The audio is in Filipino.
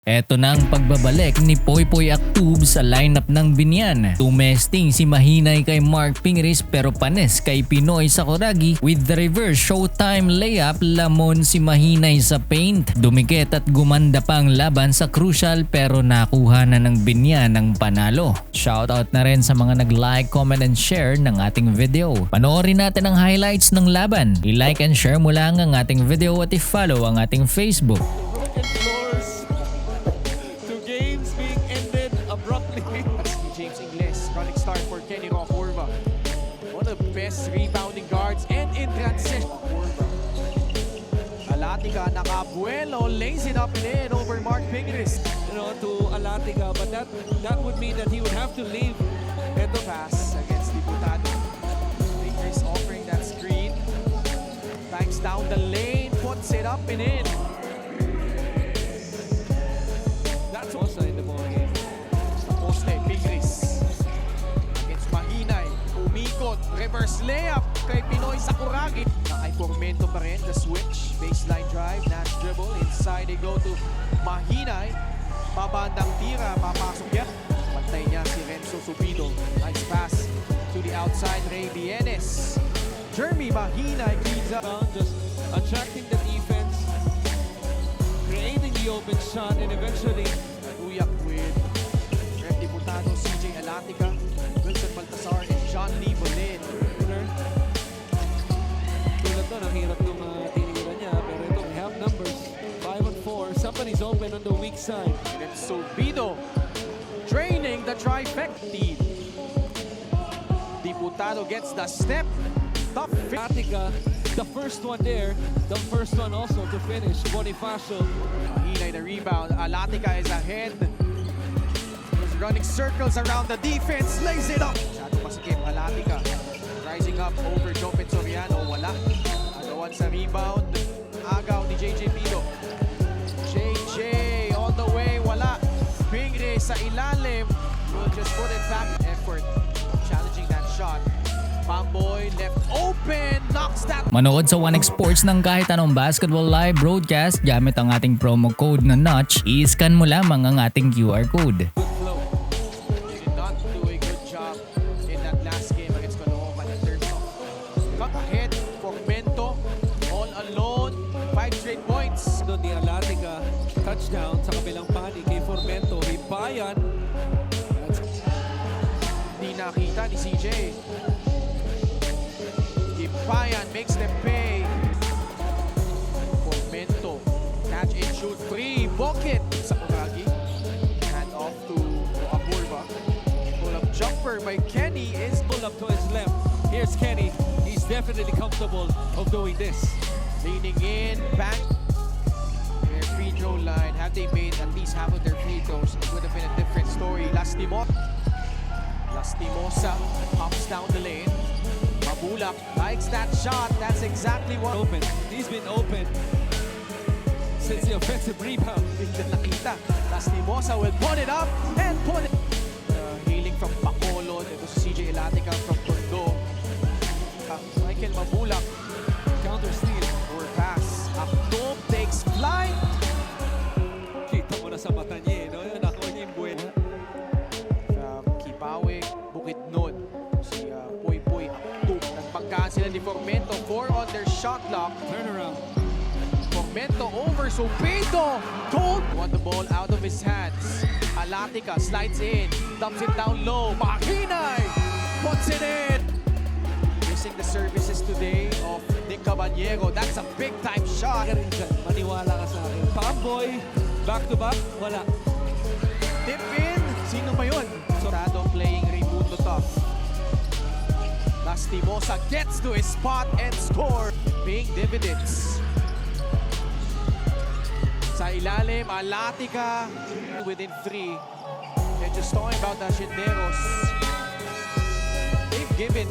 Eto na ang pagbabalik ni Poypoy Aktub sa lineup ng Binyan. Tumesting si Mahinay kay Mark Pingris pero panes kay Pinoy Sakuragi. With the reverse showtime layup, lamon si Mahinay sa paint. Dumikit at gumanda pa ang laban sa crucial pero nakuha na ng Binyan ang panalo. Shoutout na rin sa mga nag-like, comment and share ng ating video. Panoorin natin ang highlights ng laban. I-like and share mo lang ang ating video at i-follow ang ating Facebook. James Ingles, running start for Kenny Rocurva. One of the best rebounding guards and in transition. Alatiga nakabuelo, lays it up and in over Mark Pingris. To Alatiga, but that would mean that he would have to leave. And the pass against Diputado. Pingris offering that screen. Banks down the lane, puts it up and in. That's also in the ball game. Poste, Pingris. Against Mahinay. Umikot. Reverse layup kay Pinoy Sakuragi. Kay Formento pa rin. The switch. Baseline drive. Nash dribble. Inside they go to Mahinay. Babandang tira. Papasok yan. Pantay niya si Renzo Subido. Nice pass to the outside. Ray Bienes. Jeremy Mahinay keeps up. Just attracting the defense, creating the open shot, and eventually Uyak with Red Diputado, CJ Alatica, Wilson Baltasar, and John Lee Bolin. tulad to, ang hirap nung tinira niya, pero ito, we have numbers, 5-4, somebody's open on the weak side. And Subido draining the trifecta. Diputado gets the step. Tough fit. Alatiga, the first one there, the first one also to finish. Bonifacio, Mahinay the rebound. Alatica is ahead. He's running circles around the defense. Lays it up. Shadow masikip. Alatica rising up over Jopet Soriano. Wala. Agawan sa rebound. Agaw ni JJ Pido. JJ all the way. Wala. Pingre sa ilalim. Will just put it back. Effort. Challenging that shot. Pamboy left open. Knocks that. Manood sa 1x Sports ng kahit anong basketball live broadcast gamit ang ating promo code na Notch. I-scan mo lamang ang ating QR code. good flow. They did not do a good job in that last game against Caloocan in terms of cut ahead. Formento all alone. 5 straight points. Doon ni Alatiga, touchdown sa kabilang panig kay Formento. Ribayan, Di nakita ni CJ. Ipayan makes them pay. Formento catch and shoot 3. Bucket. Sakuragi. Hand off to Apurva. Pull up jumper by Kenny is pull up to his left. Here's Kenny. He's definitely comfortable of doing this. leaning in, back. Their free throw line. Had they made at least half of their free throws, it would have been a different story. Lastimosa pops down the lane. Mabulak likes that shot. That's exactly what Open. He's been open since the offensive rebound. Hindi nakita. Lastimosa will put it up and put it. Healing from Bacolod. Ito si CJ Alatica from Tondo. Michael Mabulak. Counter steal. Or pass. Aktub takes flight. Kita mo na sa mata niya, no? Nakuha niya yung buwan. From Kipawig, Bukidnon. Si Poypoy Aktub. Nagpagkaan sila ni Formento. 4 on their shot clock. Turnaround. Formento over Subido. Cold. Won the ball out of his hands. Alatica slides in. Dumps it down low. Mahinay puts it in. Missing the services today of Nick Caballero. That's a big time shot. Ka rin dyan. Maniwala ka sa akin. Pamboy, back to back, wala. Tip in. Sino ba yun? Sorado playing Raimundo Tough. Lastimosa gets to his spot and score. Paying dividends. Sa ilalim, Alatica within 3. And just talking about the Shenderos. They've given